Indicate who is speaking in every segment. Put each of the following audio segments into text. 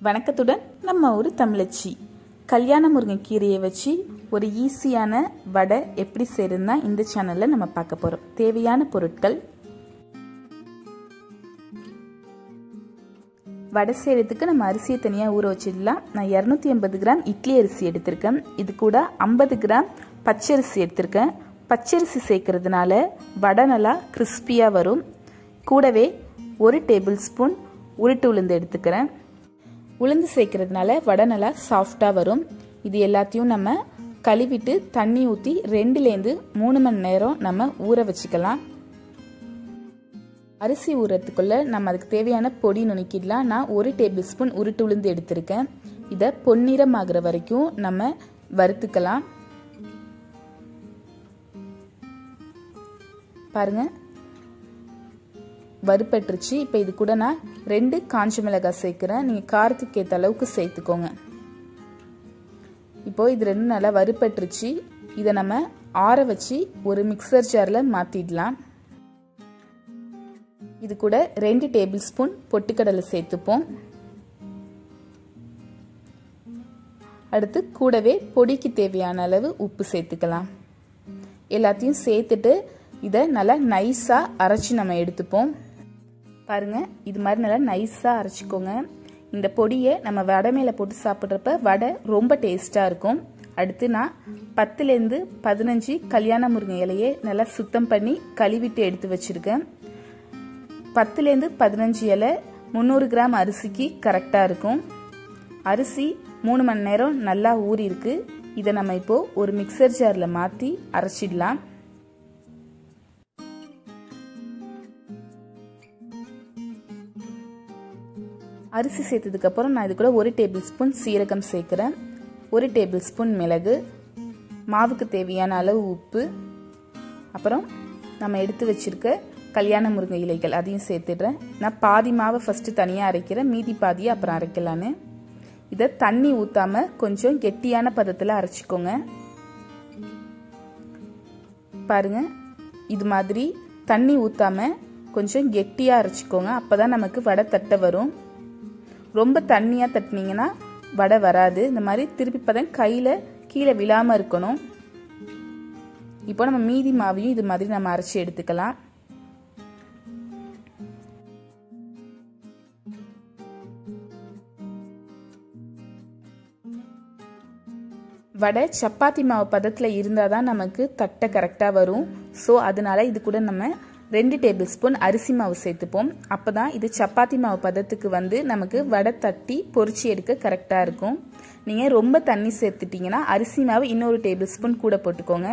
Speaker 1: வணக்கத்துடன் நம்ம ஒரு தமிழச்சி கல்யாண முருங்கை கீரையை வச்சு ஒரு ஈஸியான வடை எப்படி செய்யறதுன்னா இந்த சேனல்ல நம்ம பார்க்க போறோம். தேவையான பொருட்கள்: வடை செய்யறதுக்கு நம்ம அரிசியை தனியா ஊற வச்சிடலாம். நான் 280 கிராம் இட்லி அரிசி எடுத்திருக்கேன். இது கூட 50 கிராம் பச்சரிசி எடுத்திருக்கேன். பச்சரிசி சேர்க்கறதுனால வடை நல்லா கிறிஸ்பியா வரும். கூடவே 1 டேபிள் ஸ்பூன் உருட்டு உளுந்து எடுத்துக்கிறேன். உளுந்து சேர்க்கறதுனால வடை நல்லா சாஃப்டா வரும். இது எல்லாத்தையும் நம்ம கழுவிட்டு தண்ணி ஊற்றி 2லேருந்து 3 மணி நேரம் நம்ம ஊற வச்சுக்கலாம். அரிசி ஊறத்துக்குள்ள நம்ம அதுக்கு தேவையான பொடி நுணுக்கிடலாம். நான் 1 டேபிள் ஸ்பூன் உருட்டு உளுந்து எடுத்திருக்கேன். இதை பொன்னிறம் ஆகிற வரைக்கும் நம்ம வறுத்துக்கலாம். பாருங்க, வறுப்பட்டுருச்சு. இப்போ இது கூட நான் 2 காஞ்ச மிளகாய் சேர்க்கிறேன். நீங்கள் காரத்துக்கு ஏற்ற அளவுக்கு சேர்த்துக்கோங்க. இப்போ இது 2 நல்லா வறுப்பட்டுருச்சு. இதை நம்ம ஆற வச்சு ஒரு மிக்சர் ஜாரில் மாற்றிடலாம். இது கூட 2 டேபிள் ஸ்பூன் பொட்டுக்கடலை சேர்த்துப்போம். அடுத்து கூடவே பொடிக்கு தேவையான அளவு உப்பு சேர்த்துக்கலாம். எல்லாத்தையும் சேர்த்துட்டு இதை நல்லா நைஸாக அரைச்சி நம்ம எடுத்துப்போம். பாருங்க, இது மாதிரி நல்லா நைஸாக அரைச்சிக்கோங்க. இந்த பொடியை நம்ம வடை மேலே போட்டு சாப்பிட்றப்ப வடை ரொம்ப டேஸ்ட்டாக இருக்கும். அடுத்து நான் 10லேருந்து 15 கல்யாண முருங்கை இலையை நல்லா சுத்தம் பண்ணி கழுவிட்டு எடுத்து வச்சுருக்கேன். 10லேருந்து 15 இலை 300 கிராம் அரிசிக்கு கரெக்டாக இருக்கும். அரிசி 3 மணி நேரம் நல்லா ஊறி இருக்கு. இதை நம்ம இப்போது ஒரு மிக்சர் ஜாரில் மாற்றி அரைச்சிடலாம். அரிசி சேர்த்ததுக்கப்புறம் நான் இது கூட 1 டேபிள் ஸ்பூன் சீரகம் சேர்க்குறேன். 1 டேபிள் ஸ்பூன் மிளகு, மாவுக்கு தேவையான அளவு உப்பு, அப்புறம் நம்ம எடுத்து வச்சிருக்க கல்யாண முருங்கை இலைகள் அதையும் சேர்த்துடுறேன். நான் பாதி மாவை ஃபஸ்ட்டு தனியாக அரைக்கிறேன், மீதி பாதியை அப்புறம் அரைக்கலான்னு. இதை தண்ணி ஊற்றாமல் கொஞ்சம் கெட்டியான பதத்தில் அரைச்சிக்கோங்க. பாருங்க, இது மாதிரி தண்ணி ஊற்றாமல் கொஞ்சம் கெட்டியாக அரைச்சிக்கோங்க. அப்போ தான் நமக்கு வடை தட்டை வரும். ரொம்ப தண்ணியாக தட்டினீங்கன்னா வடை வராது. இந்த மாதிரி திருப்பி பதம் கையில் கீழே விழாமல் இருக்கணும். இப்போ நம்ம மீதி மாவையும் இது மாதிரி நம்ம அரைச்சி எடுத்துக்கலாம். வடை சப்பாத்தி மாவு பதத்தில் இருந்தால் தான் நமக்கு தட்டை கரெக்டாக வரும். ஸோ அதனால இது கூட நம்ம 2 டேபிள் ஸ்பூன் அரிசி மாவு சேர்த்துப்போம். அப்போ தான் இது சப்பாத்தி மாவு பதத்துக்கு வந்து நமக்கு வடை தட்டி பொரிச்சி எடுக்க கரெக்டாக இருக்கும். நீங்கள் ரொம்ப தண்ணி சேர்த்துட்டிங்கன்னா அரிசி மாவு இன்னொரு டேபிள் ஸ்பூன் கூட போட்டுக்கோங்க.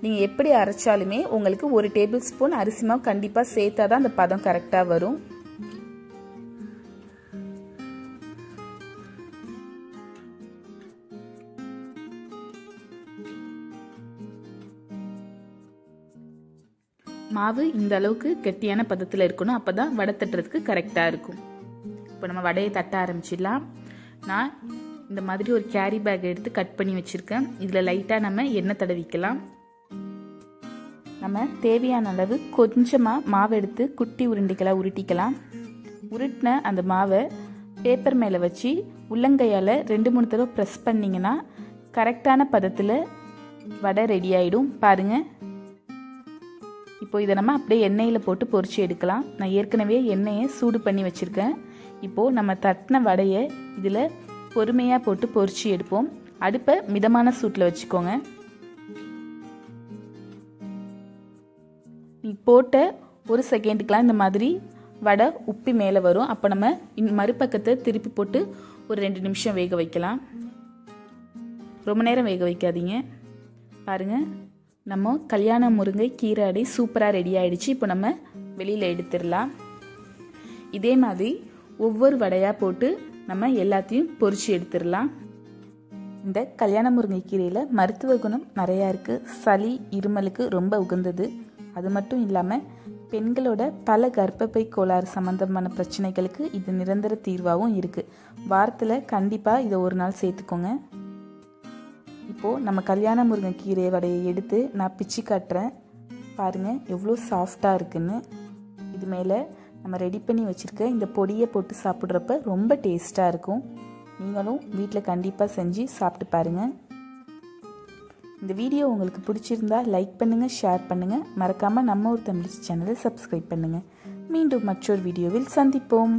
Speaker 1: நீங்கள் எப்படி அரைச்சாலுமே உங்களுக்கு 1 டேபிள் ஸ்பூன் அரிசி மாவு கண்டிப்பாக சேர்த்தா தான் அந்த பதம் கரெக்டாக வரும். மாவு இந்த அளவுக்கு கெட்டியான பதத்தில் இருக்கணும். அப்போ தான் வடை தட்டுறதுக்கு கரெக்டாக இருக்கும். இப்போ நம்ம வடையை தட்ட ஆரம்பிச்சிடலாம். நான் இந்த மாதிரி ஒரு கேரி பேக் எடுத்து கட் பண்ணி வச்சுருக்கேன். இதில் லைட்டாக நம்ம எண்ணெய் தடவிக்கலாம். நம்ம தேவையான அளவு கொஞ்சமாக மாவு எடுத்து குட்டி உருண்டைகளாக உருட்டிக்கலாம். உருட்டின அந்த மாவை பேப்பர் மேலே வச்சு உள்ளங்கையால் 2-3 தடவை ப்ரெஸ் பண்ணிங்கன்னா கரெக்டான பதத்தில் வடை ரெடி ஆகிடும். பாருங்கள், இப்போ இதை நம்ம அப்படியே எண்ணெயில் போட்டு பொரிச்சு எடுக்கலாம். நான் ஏற்கனவே எண்ணெயை சூடு பண்ணி வச்சுருக்கேன். இப்போது நம்ம தட்டின வடையை இதில் பொறுமையாக போட்டு பொரிச்சு எடுப்போம். அடுப்பை மிதமான சூட்டில் வச்சுக்கோங்க. நீ போட்ட 1 செகண்டுக்கெலாம் இந்த மாதிரி வடை உப்பி மேலே வரும். அப்போ நம்ம மறுபக்கத்தை திருப்பி போட்டு ஒரு 2 நிமிஷம் வேக வைக்கலாம். ரொம்ப நேரம் வேக வைக்காதீங்க. பாருங்கள், நம்ம கல்யாண முருங்கை கீரை அடை சூப்பராக ரெடி ஆகிடுச்சு. இப்போ நம்ம வெளியில் எடுத்துடலாம். இதே மாதிரி ஒவ்வொரு வடையாக போட்டு நம்ம எல்லாத்தையும் பொரிச்சு எடுத்துடலாம். இந்த கல்யாண முருங்கை கீரையில் மருத்துவ குணம் நிறையா இருக்குது. சளி இருமலுக்கு ரொம்ப உகந்தது. அது மட்டும் இல்லாமல் பெண்களோட பல கர்ப்பப்பை கோளாறு சம்மந்தமான பிரச்சனைகளுக்கு இது நிரந்தர தீர்வாகவும் இருக்குது. வாரத்தில் கண்டிப்பாக இதை ஒரு நாள் சேர்த்துக்கோங்க. இப்போது நம்ம கல்யாண முருங்கை கீரை வடையை எடுத்து நான் பிச்சு காட்டுறேன். பாருங்கள் எவ்வளோ சாஃப்டாக இருக்குன்னு. இது மேலே நம்ம ரெடி பண்ணி வச்சுருக்க இந்த பொடியை போட்டு சாப்பிட்றப்ப ரொம்ப டேஸ்ட்டாக இருக்கும். நீங்களும் வீட்டில் கண்டிப்பாக செஞ்சு சாப்பிட்டு பாருங்கள். இந்த வீடியோ உங்களுக்கு பிடிச்சிருந்தா லைக் பண்ணுங்கள், ஷேர் பண்ணுங்கள். மறக்காமல் நம்ம ஒரு தமிழ் சேனலை சப்ஸ்கிரைப் பண்ணுங்கள். மீண்டும் மற்றொரு வீடியோவில் சந்திப்போம்.